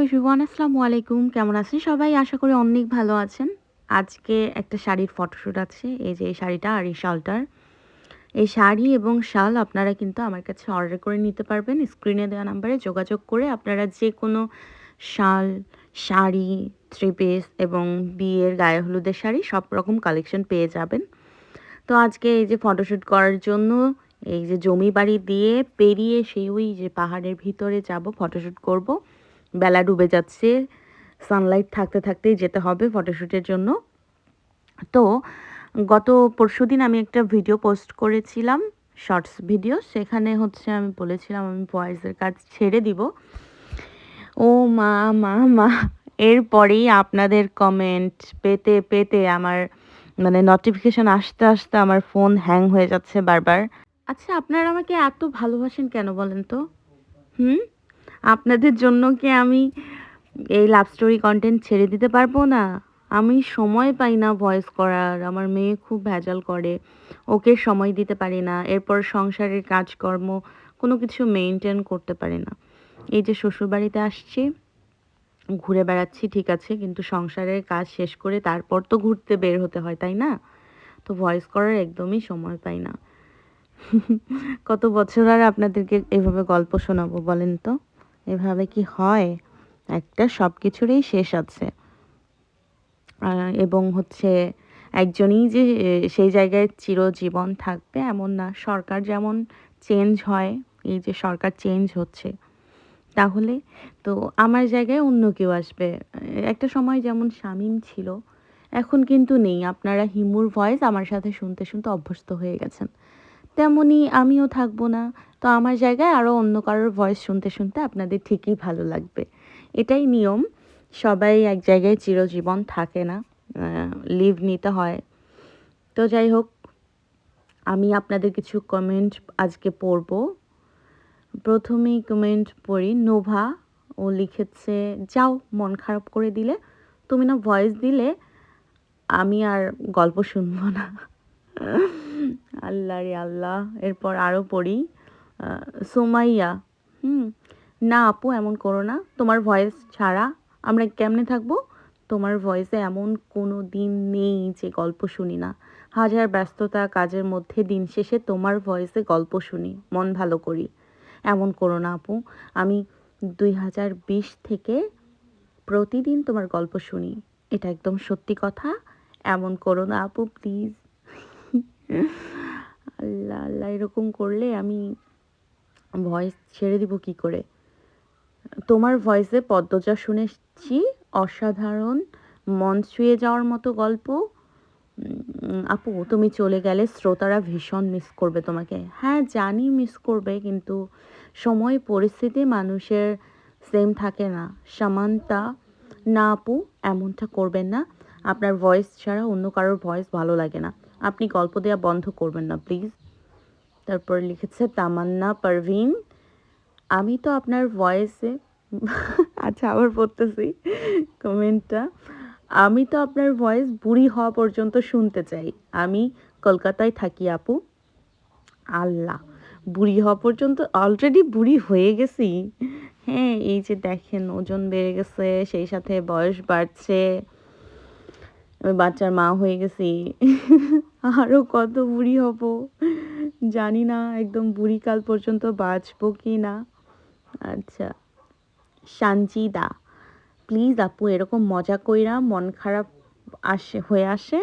Everyone, আসসালামু আলাইকুম। কেমন আছেন সবাই? আশা করি অনেক ভালো আছেন। আজকে একটা শাড়ির ফটোশ্যুট আছে। এই যে এই শাড়িটা আর এই শালটার। এই শাড়ি এবং শাল আপনারা কিন্তু আমার কাছে অর্ডার করে নিতে পারবেন। স্ক্রিনে দেওয়া নাম্বারে যোগাযোগ করে আপনারা যেকোনো শাল, শাড়ি, থ্রি পিস এবং বিয়ের গায়ে হলুদের শাড়ি সব রকম কালেকশন পেয়ে যাবেন। তো আজকে এই যে ফটোশ্যুট করার জন্য এই যে জমি বাড়ি দিয়ে পেরিয়ে সেই ওই যে পাহাড়ের ভিতরে যাব, ফটোশ্যুট করব। বেলা ডুবে যাচ্ছে, সানলাইট থাকতে থাকতেই যেতে হবে ফটোশ্যুটের জন্য। তো গত পরশুদিন আমি একটা ভিডিও পোস্ট করেছিলাম, শর্টস ভিডিও। সেখানে হচ্ছে আমি বলেছিলাম আমি ভয়েসের কাজ ছেড়ে দিব। ও মা মা মা, এরপরেই আপনাদের কমেন্ট পেতে পেতে আমার মানে নোটিফিকেশন আসতে আসতে আমার ফোন হ্যাং হয়ে যাচ্ছে বারবার। আচ্ছা, আপনারা আমাকে এত ভালোবাসেন কেন বলেন তো? হুম, আপনাদের জন্য কি আমি এই লাভ স্টোরি কন্টেন্ট ছেড়ে দিতে পারবো না? আমি সময় পাই না ভয়েস করার। আমার মেয়ে খুব ভেজাল করে, ওকে সময় দিতে পারি না। এরপর সংসারের কাজকর্ম কোনো কিছু মেনটেন করতে পারি না। এই যে শ্বশুরবাড়িতে আসছি, ঘুরে বেড়াচ্ছি ঠিক আছে, কিন্তু সংসারের কাজ শেষ করে তারপর তো ঘুরতে বের হতে হয়, তাই না? তো ভয়েস করার একদমই সময় পাই না। কত বছর আর আপনাদেরকে এভাবে গল্প শোনাবো বলেন তো? এভাবে কি হয়? একটা সব কিছুরই শেষ আছে। এবং হচ্ছে একজনই যে সেই জায়গায় চিরজীবন থাকবে এমন না। সরকার যেমন চেঞ্জ হয়, এই যে সরকার চেঞ্জ হচ্ছে, তাহলে তো আমার জায়গায় অন্য কেউ আসবে। একটা সময় যেমন শামীম ছিল, এখন কিন্তু নেই। আপনারা হিমুর ভয়েস আমার সাথে শুনতে শুনতে অভ্যস্ত হয়ে গেছেন, তেমনই আমিও থাকবো না। তো আমার জায়গায় আরও অন্য কারোর ভয়েস শুনতে শুনতে আপনাদের ঠিকই ভালো লাগবে। এটাই নিয়ম। সবাই এক জায়গায় চিরজীবন থাকে না, লিভ নিতে হয়। তো যাই হোক, আমি আপনাদের কিছু কমেন্ট আজকে পড়ব। প্রথমেই কমেন্ট পড়ি। নোভা, ও লিখেছে, যাও মন খারাপ করে দিলে, তুমি না ভয়েস দিলে, আমি আর গল্প শুনবো না। আল্লাহ রে আল্লাহ। এরপর আরও পড়ি। সুমাইয়া, হুম, না আপু এমন করো না, তোমার ভয়েস ছাড়া আমরা কেমনে থাকবো? তোমার ভয়েসে এমন কোনো দিন নেই যে গল্প শুনি না। হাজার ব্যস্ততা কাজের মধ্যে দিন শেষে তোমার ভয়েসে গল্প শুনি, মন ভালো করি। এমন করো না আপু, আমি 2020 থেকে প্রতিদিন তোমার গল্প শুনি, এটা একদম সত্যি কথা। এমন করো না আপু প্লিজ। আল্লাহ আল্লাহ, এরকম করলে আমি ভয়েস ছেড়ে দিব কি করে? তোমার ভয়েসে পদ্মজা শুনেছি, অসাধারণ, মন ছুঁয়ে যাওয়ার মতো গল্প। আপু তুমি চলে গেলে শ্রোতারা ভীষণ মিস করবে তোমাকে। হ্যাঁ জানি মিস করবে, কিন্তু সময় পরিস্থিতি মানুষের সেম থাকে না। সামান্তা, না আপু এমনটা করবেন না, আপনার ভয়েস ছাড়া অন্য কারোর ভয়েস ভালো লাগে না, আপনি গল্প দেওয়া বন্ধ করবেন না প্লিজ। তারপর লিখেছে তামান্না পারভিন, আমি তো আপনার ভয়েসে আচ্ছা আবার পড়তেছি কমেন্টটা। আমি তো আপনার ভয়েস বুড়ি হওয়া পর্যন্ত শুনতে চাই। আমি কলকাতায় থাকি আপু। আল্লাহ, বুড়ি হওয়া পর্যন্ত? অলরেডি বুড়ি হয়ে গেছি। হ্যাঁ, এই যে দেখেন ওজন বেড়ে গেছে, সেই সাথে বয়স বাড়ছে, আমি বাচ্চার মা হয়ে গেছি। আরও কত বুড়ি হব জানি না, একদম বুড়িকাল পর্যন্ত বাঁচবো কি না। আচ্ছা, সানজিদা, প্লিজ আপু এরকম মজা কইরা মন খারাপ আসে,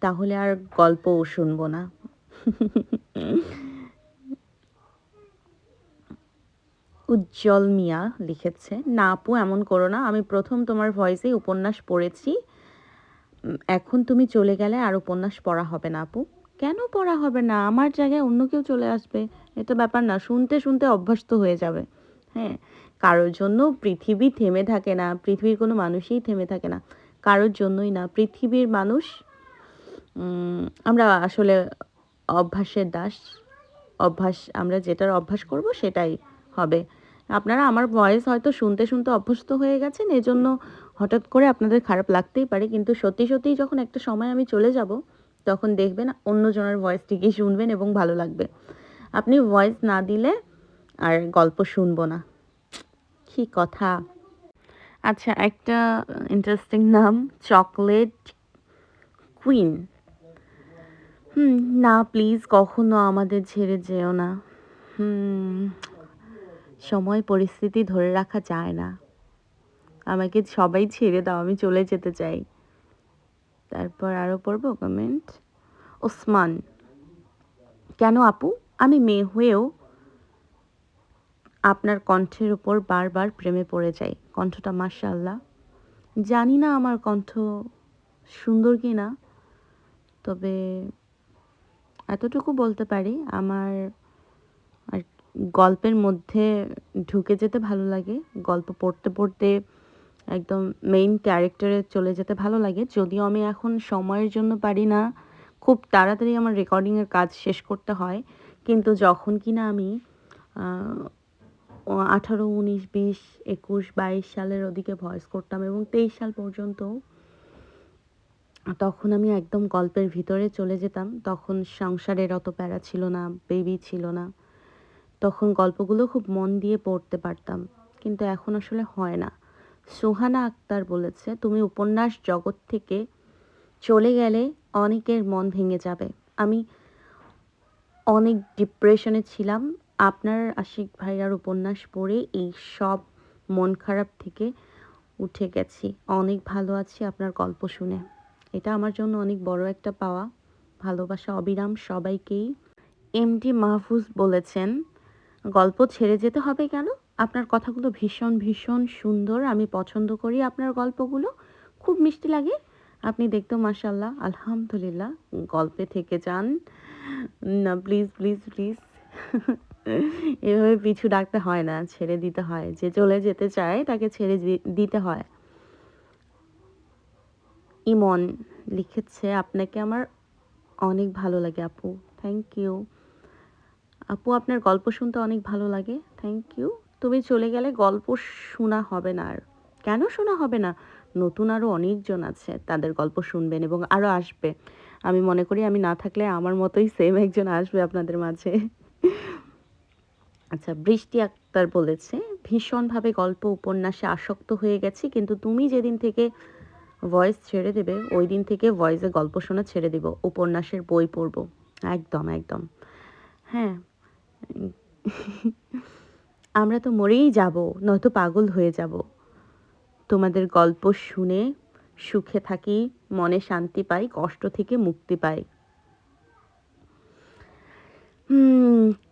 তাহলে আর গল্পও শুনবো না। উজ্জ্বল মিয়া লিখেছে, না আপু এমন করো না, আমি প্রথম তোমার ভয়েসেই উপন্যাস পড়েছি, এখন তুমি চলে গেলে আর উপন্যাস পড়া হবে না আপু। কেন পড়া হবে না? আমার জায়গায় অন্য কেউ চলে আসবে, এটা ব্যাপার না, শুনতে শুনতে অভ্যস্ত হয়ে যাবে। হ্যাঁ, কারোর জন্য পৃথিবী থেমে থাকে না, পৃথিবীর কোনো মানুষই থেমে থাকে না, কারোর জন্যই না। পৃথিবীর মানুষ আমরা আসলে অভ্যাসের দাস। অভ্যাস, আমরা যেটার অভ্যাস করব সেটাই হবে। আপনারা আমার ভয়েস হয়তো শুনতে শুনতে অভ্যস্ত হয়ে গেছেন, এজন্য হঠাৎ করে আপনাদের খারাপ লাগতেই পারে, কিন্তু সত্যি সত্যিই যখন একটা সময় আমি চলে যাব, তখন দেখবেন অন্যজনের ভয়েস ঠিকই শুনবেন এবং ভালো লাগবে। আপনি ভয়েস না দিলে আর গল্প শুনবো না, কি কথা। আচ্ছা, একটা ইন্টারেস্টিং নাম, চকোলেট কুইন। না প্লিজ কখনো আমাদের ছেড়ে যেও না। হুম, সময় পরিস্থিতি ধরে রাখা যায় না। আমাকে সবাই ছেড়ে দাও, আমি চলে যেতে চাই। তারপর আরও পড়বো কমেন্ট। ওসমান, কেন আপু? আমি মেয়ে হয়েও আপনার কণ্ঠের উপর বারবার প্রেমে পড়ে যাই। কণ্ঠটা মাশাআল্লাহ। জানি না আমার কণ্ঠ সুন্দর কি না, তবে এতটুকু বলতে পারি আমার আর গল্পের মধ্যে ঢুকে যেতে ভালো লাগে। গল্প পড়তে পড়তে একদম মেইন ক্যারেক্টারে চলে যেতে ভালো লাগে। যদিও আমি এখন সময়ের জন্য পারি না, খুব তাড়াতাড়ি আমার রেকর্ডিংয়ের কাজ শেষ করতে হয়। কিন্তু যখন কিনা আমি 18, 19, 20, 21, 22 সালের ওদিকে ভয়েস করতাম এবং 23 সাল পর্যন্ত, তখন আমি একদম গল্পের ভিতরে চলে যেতাম। তখন সংসারের অত প্যারা ছিল না, বেবি ছিল না। তখন গল্পগুলো খুব মন দিয়ে পড়তে পারতাম। কিন্তু এখন আসলে হয় না। সুহানা আক্তার বলেছে, তুমি উপন্যাস জগৎ থেকে চলে গেলে অনেকের মন ভেঙে যাবে। আমি অনেক ডিপ্রেশনে ছিলাম। আপনার আশিক ভাইয়ার উপন্যাস পড়ে এই সব মন খারাপ থেকে উঠে গেছি। অনেক ভালো আছি আপনার গল্প শুনে। এটা আমার জন্য অনেক বড় একটা পাওয়া। ভালোবাসা অবিরাম সবাইকেই। এমডি মাহফুজ বলেছেন, গল্প ছেড়ে যেতে হবে কেন? আপনার কথাগুলো ভীষণ ভীষণ সুন্দর। আমি পছন্দ করি আপনার গল্পগুলো। খুব মিষ্টি লাগে। আপনি দেখতেও মাশাআল্লাহ। আলহামদুলিল্লাহ। গল্পে থেকে যান। না প্লিজ, প্লিজ, প্লিজ। এভাবে পিছু ডাকতে হয় না, ছেড়ে দিতে হয়। যে চলে যেতে চায় তাকে ছেড়ে দিতে হয়। ইমন লিখেছে, আপনাকে আমার অনেক ভালো লাগে আপু। Thank you. আপু আপনার গল্প শুনতে অনেক ভালো লাগে। Thank you. তুমি চলে গেলে গল্প শোনা হবে না আর। কেন শোনা হবে না? নতুন আরও অনেকজন আছে, তাদের গল্প শুনবেন এবং আরও আসবে। আমি মনে করি আমি না থাকলে আমার মতোই সেম একজন আসবে আপনাদের মাঝে। আচ্ছা, বৃষ্টি আক্তার বলেছে, ভীষণভাবে গল্প উপন্যাসে আসক্ত হয়ে গেছি, কিন্তু তুমি যেদিন থেকে ভয়েস ছেড়ে দেবে ওই দিন থেকে ভয়েসে গল্প শোনা ছেড়ে দিব, উপন্যাসের বই পড়ব। একদম একদম। হ্যাঁ। আমরা তো মরেই যাব, নয়তো পাগল হয়ে যাব। তোমাদের গল্প শুনে সুখে থাকি, মনে শান্তি পাই, কষ্ট থেকে মুক্তি পাই।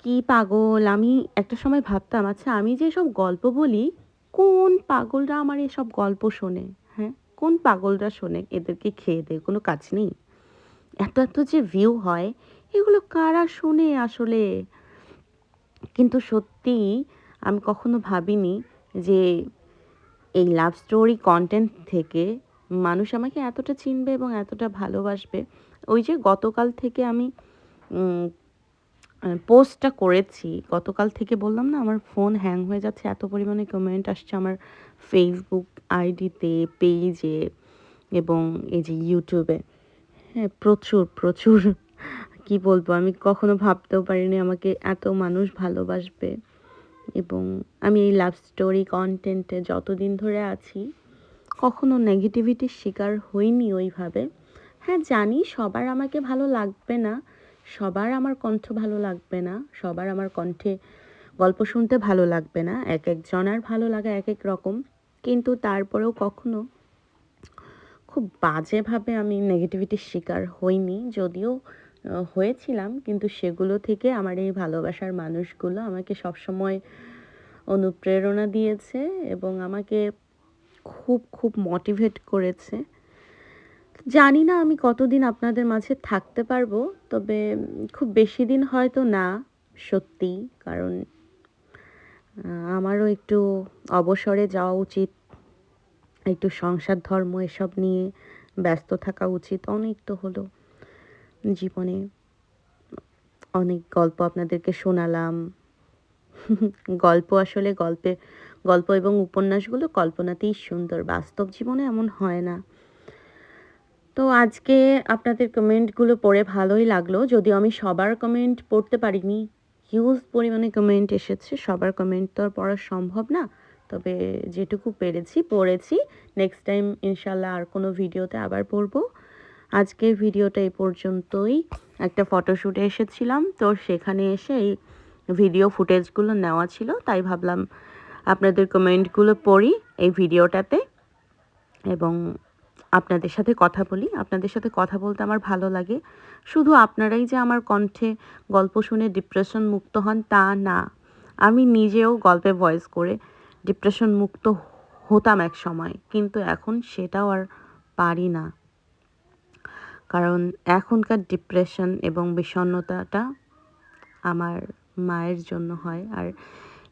কি পাগল! আমি একটা সময় ভাবতাম, আচ্ছা আমি যে এসব গল্প বলি, কোন পাগলরা আমার এসব গল্প শোনে? হ্যাঁ? কোন পাগলরা শোনে? এদেরকে খেয়ে দেয়ে কোনো কাজ নেই? এত এত যে ভিউ হয়, এগুলো কারা শোনে আসলে? কিন্তু সত্যিই আমি কখনো ভাবিনি যে এই লাভ স্টোরি কনটেন্ট থেকে মানুষ আমাকে এতটা চিনবে এবং এতটা ভালোবাসবে। ওই যে গতকাল থেকে আমি পোস্টটা করেছি। গতকাল থেকে বললাম না আমার ফোন হ্যাং হয়ে যাচ্ছে, এত পরিমাণে কমেন্ট আসছে আমার ফেসবুক আইডিতে, পেজে এবং এই যে ইউটিউবে। হ্যাঁ, প্রচুর, প্রচুর। কি বলবো, আমি কখনো ভাবতেও পারিনি আমাকে এত মানুষ ভালোবাসবে। এবং আমি এই লাভ স্টোরি কনটেন্টে যতদিন ধরে আছি, কখনো নেগেটিভিটির শিকার হইনি ওইভাবে। হ্যাঁ, জানি সবার আমাকে ভালো লাগবে না, সবার আমার কণ্ঠ ভালো লাগবে না, সবার আমার কণ্ঠে গল্প শুনতে ভালো লাগবে না। একেকজনার ভালো লাগা একেক রকম। কিন্তু তারপরেও কখনো খুব বাজেভাবে আমি নেগেটিভিটির শিকার হইনি। যদিও হয়েছিলাম, কিন্তু সেগুলো থেকে আমার এই ভালোবাসার মানুষগুলো আমাকে সবসময় অনুপ্রেরণা দিয়েছে এবং আমাকে খুব, খুব মোটিভেট করেছে। জানি না আমি কতদিন আপনাদের মাঝে থাকতে পারবো, তবে খুব বেশি দিন হয়তো না, সত্যিই। কারণ আমারও একটু অবসরে যাওয়া উচিত। একটু সংসার ধর্ম এসব নিয়ে ব্যস্ত থাকা উচিত। অনেক তো হলো জীবনে, অনেক গল্প আপনাদেরকে শোনালাম। গল্প আসলে গল্প এবং উপন্যাসগুলো কল্পনাতেই সুন্দর, বাস্তব জীবনে এমন হয় না। তো আজকে আপনাদের কমেন্টগুলো পড়ে ভালোই লাগলো, যদিও আমি সবার কমেন্ট পড়তে পারিনি। হিউজ পরিমাণে কমেন্ট এসেছে, সবার কমেন্ট তো আর পড়া সম্ভব না। তবে যেটুকু পেরেছি পড়েছি। নেক্সট টাইম ইনশাল্লাহ আর কোনো ভিডিওতে আবার পড়ব। আজকের ভিডিওটা এই পর্যন্তই। একটা ফটোশ্যুটে এসেছিলাম, তো সেখানে এসে এই ভিডিও ফুটেজগুলো নেওয়া ছিল, তাই ভাবলাম আপনাদের কমেন্টগুলো পড়ি এই ভিডিওটাতে এবং আপনাদের সাথে কথা বলি। আপনাদের সাথে কথা বলতে আমার ভালো লাগে। শুধু আপনারাই যে আমার কণ্ঠে গল্প শুনে ডিপ্রেশন মুক্ত হন তা না, আমি নিজেও গল্পে ভয়েস করে ডিপ্রেশন মুক্ত হতাম এক সময়, কিন্তু এখন সেটাও আর পারি না। কারণ এখনকার ডিপ্রেশন এবং বিষণ্ণতাটা আমার মায়ের জন্য হয়, আর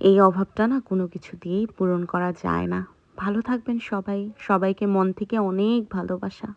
এই অভাবটা না কোনো কিছু দিয়েই পূরণ করা যায় না। ভালো থাকবেন সবাই। সবাইকে মন থেকে অনেক ভালোবাসা।